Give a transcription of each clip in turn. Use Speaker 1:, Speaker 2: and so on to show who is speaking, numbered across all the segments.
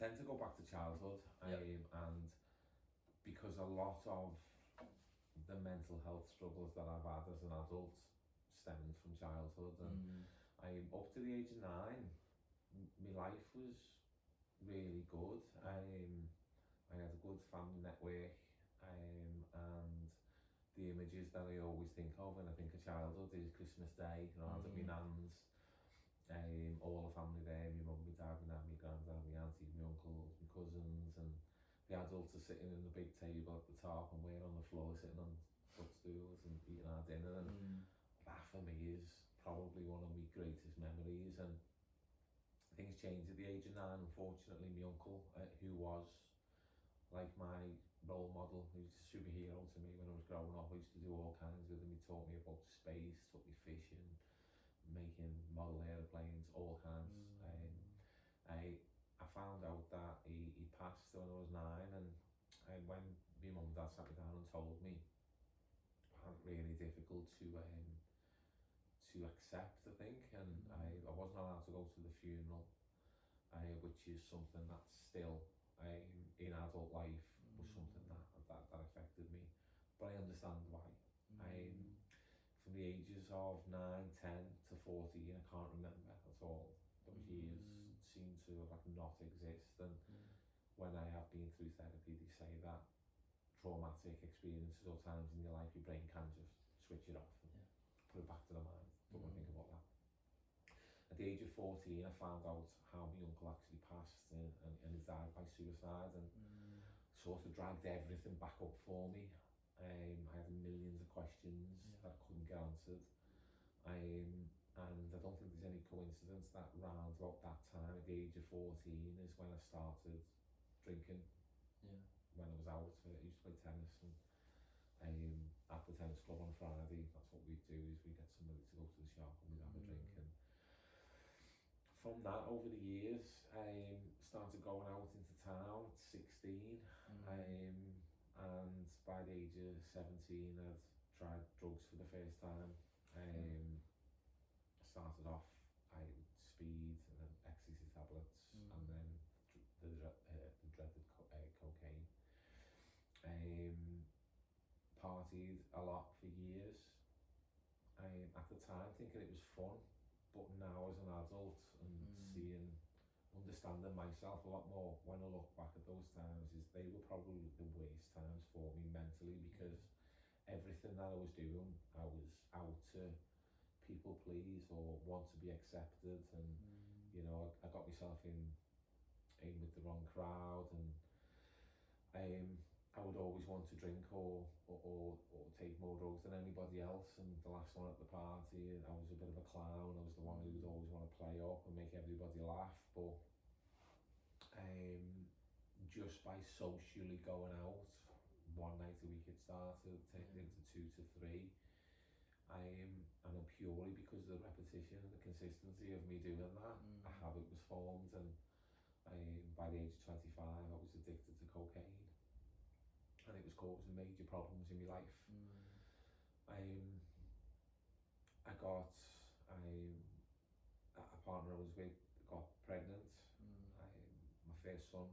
Speaker 1: tend to go back to childhood, and because a lot of the mental health struggles that I've had as an adult stemmed from childhood, and up to the age of 9, my life was really good. I had a good family network, and the images that I always think of when I think of childhood is Christmas Day, around at my nan's, all the family there, my mum, my dad, my nan, my granddad, my aunties, my uncles, my cousins, and the adults are sitting in the big table at the top, and we're on the floor sitting on footstools and eating our dinner, and that for me is probably one of my greatest memories. And things changed at the age of 9, unfortunately. My uncle, who was like my role model, he was a superhero to me when I was growing up. I used to do all kinds with him. He taught me about space, taught me fishing, making model aeroplanes, all kinds. I found out that he passed when I was 9, and when my mum and dad sat me down and told me, I found it really difficult to accept, I think, and I wasn't allowed to go to the funeral, which is something that's still in adult life, was something that affected me, but I understand why. From the ages of 9, 10 to 14, I can't remember at all. Those years seem to like not exist, and when I have been through therapy, they say that traumatic experiences or times in your life, your brain can just switch it off and put it back to the mind. Don't want to think about that. At the age of 14, I found out how my uncle actually passed, and he died by suicide, and sort of dragged everything back up for me. I had millions of questions that I couldn't get answered. And I don't think there's any coincidence that round about that time, at the age of 14, is when I started drinking. When I was out, I used to play tennis, and at the tennis club on a Friday, that's what we'd do, is we get somebody to go to the shop and we'd have a drink. And from that, over the years, I started going out into town at 16, and by the age of 17, I'd tried drugs for the first time. I started off with speed, and then ecstasy tablets, and then the dreaded cocaine. Partied a lot for years. At the time thinking it was fun, but now as an adult and understanding myself a lot more, when I look back at those times, is they were probably the worst times for me mentally, because everything that I was doing, I was out to people please or want to be accepted, and you know, I got myself in with the wrong crowd, and I would always want to drink or take more drugs than anybody else, and the last one at the party, I was a bit of a clown. I was the one who would always want to play up and make everybody laugh, but just by socially going out one night a week, it started taking into 2 to 3, and purely because of the repetition and the consistency of me doing that, a habit was formed, and by the age of 25, I was addicted to cocaine, and it was causing major problems in my life. I got a partner I was with got pregnant. My first son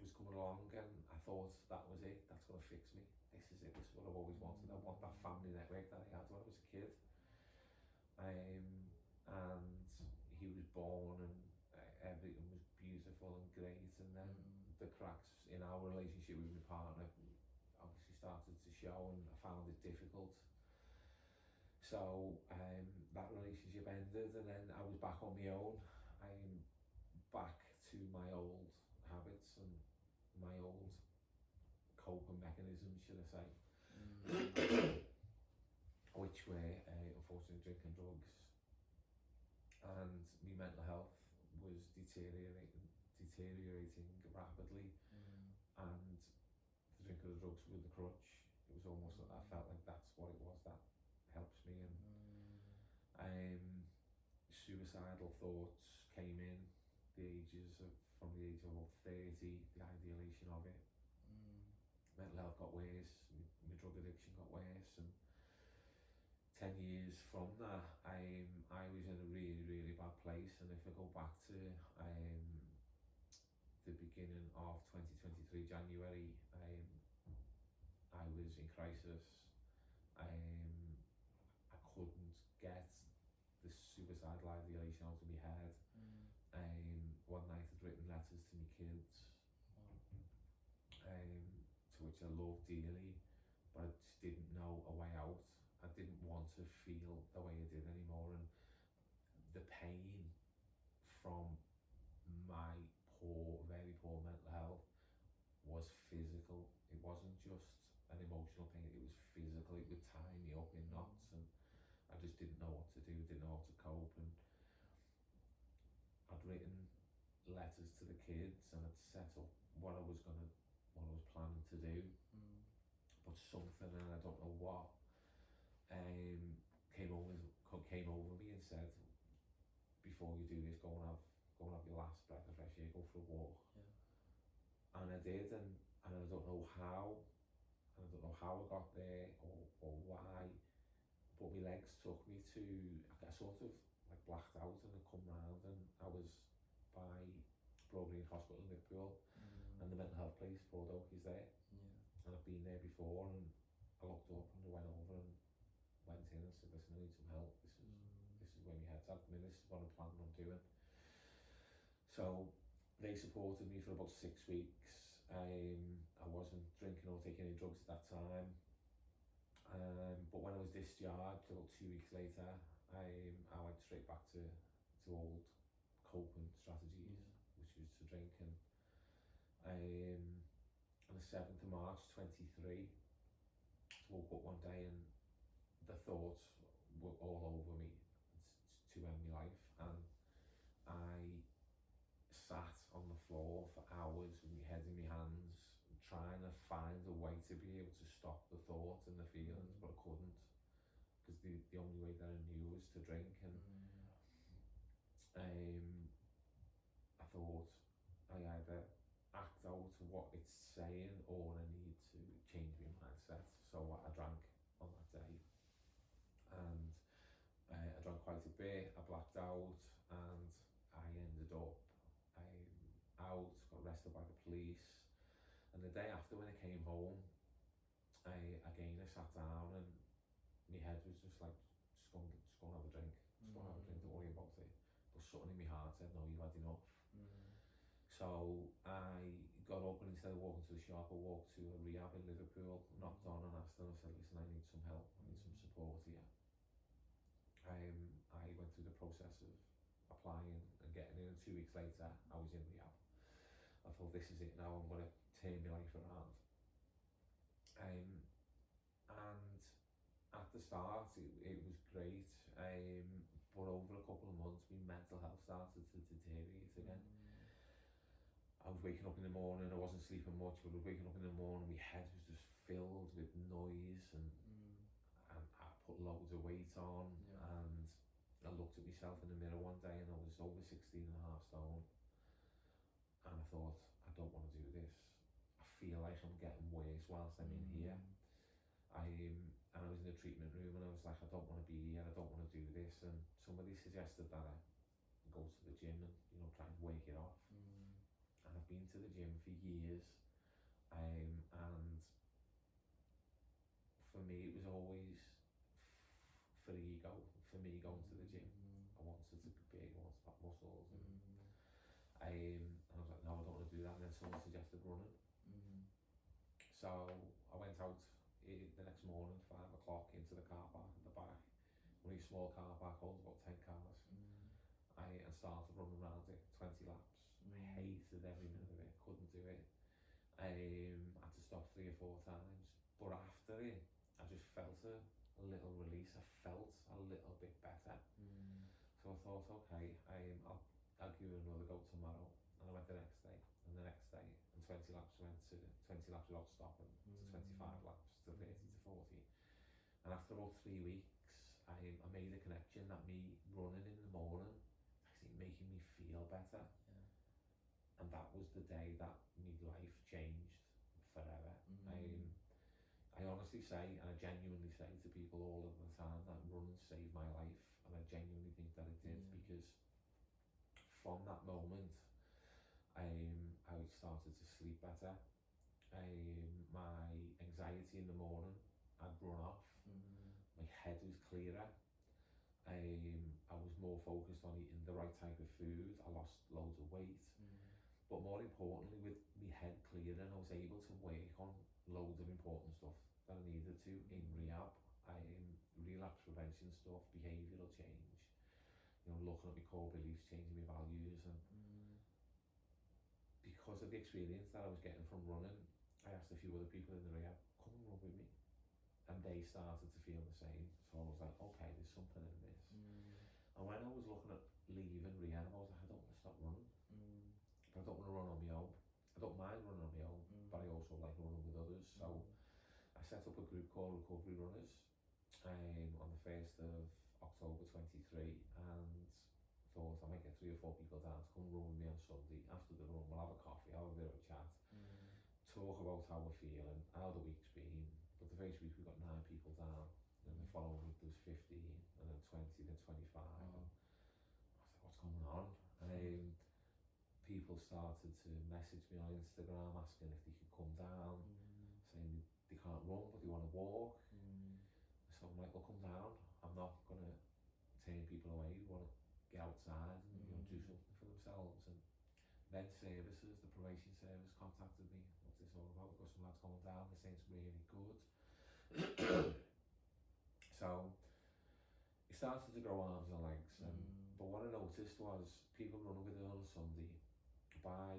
Speaker 1: was coming along, and I thought that was it, that's going to fix me. This is it, this is what I've always wanted. I want that family network that I had when I was a kid. And he was born, and everything was beautiful and great, and then the cracks in our relationship with my partner obviously started to show, and I found it difficult. So that relationship ended, and then I was back on my own. I'm back to my old habits and my old coping mechanisms, should I say, which were unfortunately drinking drugs, and my mental health was deteriorating rapidly, and the drink of the drugs with the crutch, it was almost like I felt like that's what it was that helps me, and suicidal thoughts came in from the age of about 30, the ideation of it. Mental health got worse, my drug addiction got worse, and 10 years from that, I was in a really, really bad place. And if I go back to the beginning of 2023 January, I was in crisis. I couldn't get the suicidal ideation out of my head. One night I'd written letters to my kids, to which I loved dearly, but I just didn't know a way out. I didn't want to feel the way I did anymore, and the pain from my very poor mental health was physical. It wasn't just an emotional pain, it was physical. It would tie me up in knots, and I just didn't know what to do, didn't know how to cope. And I'd written letters to the kids and I'd set up what I was planning to do, but something, and I don't know what, came over me and said, before you do this, go and have your last breath of fresh air, go for a walk. And I did, and I don't know how, I got there or why, but my legs took me to, I sort of like blacked out, and I come round and I was by Broadgreen Hospital in Liverpool, and the mental health place, Port Oak, is there. And I've been there before, and I looked up and I went over and went in and said, listen, I need some help. This is where my head's at. I mean, this is what I'm planning on doing. So they supported me for about 6 weeks. I wasn't drinking or taking any drugs at that time. But when I was discharged, about 2 weeks later, I went straight back to old coping strategies, which was to drink. And on the 7th of March 23, I woke up one day and the thoughts were all over me to end my life, and I sat on the floor for hours with my head in my hands, trying to find a way to be able to stop the thoughts and the feelings, but I couldn't, because the only way that I knew was to drink. And I thought I either act out what it's saying or I need to change my mindset. So I drank on that day, and I drank quite a bit. I blacked out, and I ended up out, got arrested by the police. And the day after, when I came home, I sat down, and my head was just like, just go and have a drink, don't worry about it. But something in my heart said, no, you've had enough. So I got up, and instead of walking to the shop, I walked to a rehab in Liverpool, knocked on and asked them. I said, listen, I need some help, I need some support here. I went through the process of applying and getting in, and 2 weeks later, I was in rehab. I thought, this is it now, I'm going to turn my life around. And at the start, it was great, but over a couple of months, my mental health started to deteriorate again. I was waking up in the morning, I wasn't sleeping much, but I was waking up in the morning, my head was just filled with noise, and I put loads of weight on, and I looked at myself in the mirror one day, and I was over 16.5 stone, and I thought, I don't want to do this. I feel like I'm getting worse whilst I'm in here. And I was in the treatment room, and I was like, I don't want to be here, I don't want to do this. And somebody suggested that I go to the gym and try and wake it off. And I've been to the gym for years, and for me it was always for the ego. For me, going to the gym, I wanted to be big, I wanted to have muscles, and I was like, no, I don't want to do that. And then someone suggested running. So I went out the next morning, 5 o'clock, into the car park at the back. Only a small car park, holds about 10 cars. I started running around it, 20 laps. I hated every minute of it, couldn't do it. I had to stop 3 or 4 times. But after it, I just felt a little release. I felt a little bit better. So I thought, okay, I'll give it another go tomorrow. And I went the next day, and the next day, and 20 laps went to 20 laps without stopping, to 25 laps, to 30 to 40. And after about 3 weeks, I made a connection that me running in the morning actually making me feel better. And that was the day that my life changed forever. I honestly say, and I genuinely say to people all of the time, that running saved my life, and I genuinely think that it did, because from that moment, I to sleep better. My anxiety in the morning had run off. My head was clearer. I was more focused on eating the right type of food. I lost loads of weight. But more importantly, with my head clearing, I was able to work on loads of important stuff that I needed to in rehab. Relapse prevention stuff, behavioural change, looking at my core beliefs, changing my values. And because of the experience that I was getting from running, I asked a few other people in the rehab, come and run with me. And they started to feel the same. So I was like, okay, there's something in this. And when I was looking at leaving rehab, I was like, I don't want to stop running. But I don't want to run on my own. I don't mind running on my own, but I also like running with others. So I set up a group called Recovery Runners on the 1st of October 23, and thought I might get 3 or 4 people down to come run with me on Sunday. After the run, we'll have a coffee, have a bit of a chat, talk about how we're feeling, how the week's been. But the first week we got 9 people down, and the following week there was 15, and then 20, then 25. And I was like, what's going on? People started to message me on Instagram asking if they could come down, saying they can't run but they want to walk. So I'm like, well, come down. I'm not going to turn people away who want to get outside and do something for themselves. And Med Services, the probation service, contacted me. What's this all about? We've got some lads coming down. They're saying it's really good. So it started to grow arms and legs. But what I noticed was people running with it on a Sunday. By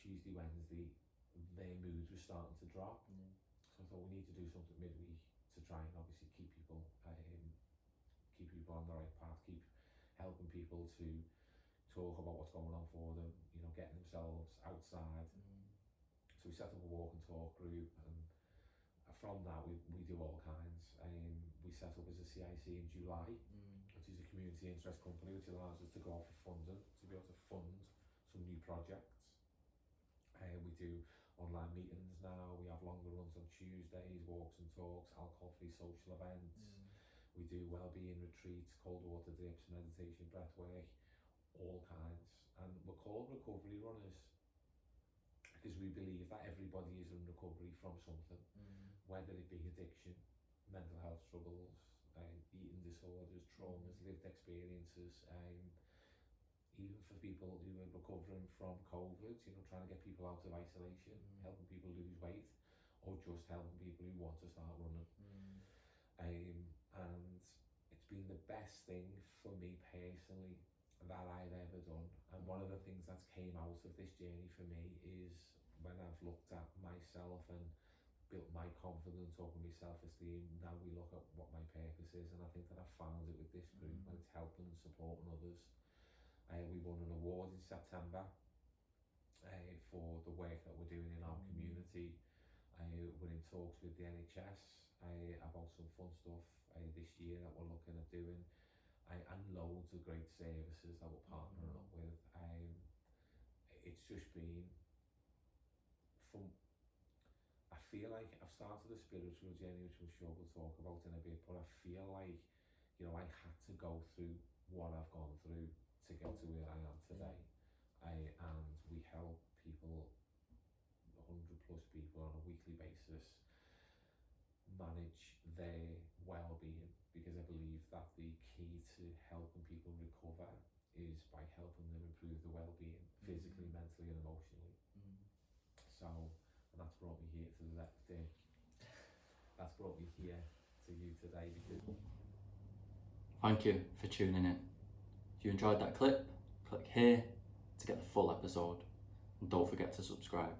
Speaker 1: Tuesday, Wednesday, their moods were starting to drop. So I thought we need to do something midweek to try and obviously keep people on the right path, keep helping people to talk about what's going on for them, getting themselves outside. So we set up a walk and talk group, and from that we do all kinds. We set up as a CIC in July, which is a community interest company, which allows us to go out for funding, to be able to fund some new projects. We do online meetings now. We have longer runs on Tuesdays, walks and talks, alcohol-free social events. We do well-being retreats, cold water dips, meditation, breathwork, all kinds. And we're called Recovery Runners because we believe that everybody is in recovery from something, whether it be addiction, mental health struggles, eating disorders, traumas, lived experiences, even for people who are recovering from COVID, trying to get people out of isolation, helping people lose weight, or just helping people who want to start running. And it's been the best thing for me personally that I've ever done. And one of the things that's came out of this journey for me is when I've looked at myself and built my confidence up and my self-esteem, now we look at what my purpose is, and I think that I've found it with this group, and it's helping and supporting others. We won an award in September for the work that we're doing in our community. We're in talks with the NHS about some fun stuff this year that we're looking at doing, and loads of great services that we're partnering up with. It's just been fun. I feel like I've started a spiritual journey, which I'm sure we'll talk about in a bit, but I feel like, I had to go through what I've gone through to get to where I am today. And we help people, 100 plus people on a weekly basis, manage their well-being, because I believe that the key to helping people recover is by helping them improve their well-being, physically, mentally and emotionally. So, and that's brought me here to that's brought me here to you today, because
Speaker 2: thank you for tuning in. If you enjoyed that clip, click here to get the full episode, and don't forget to subscribe.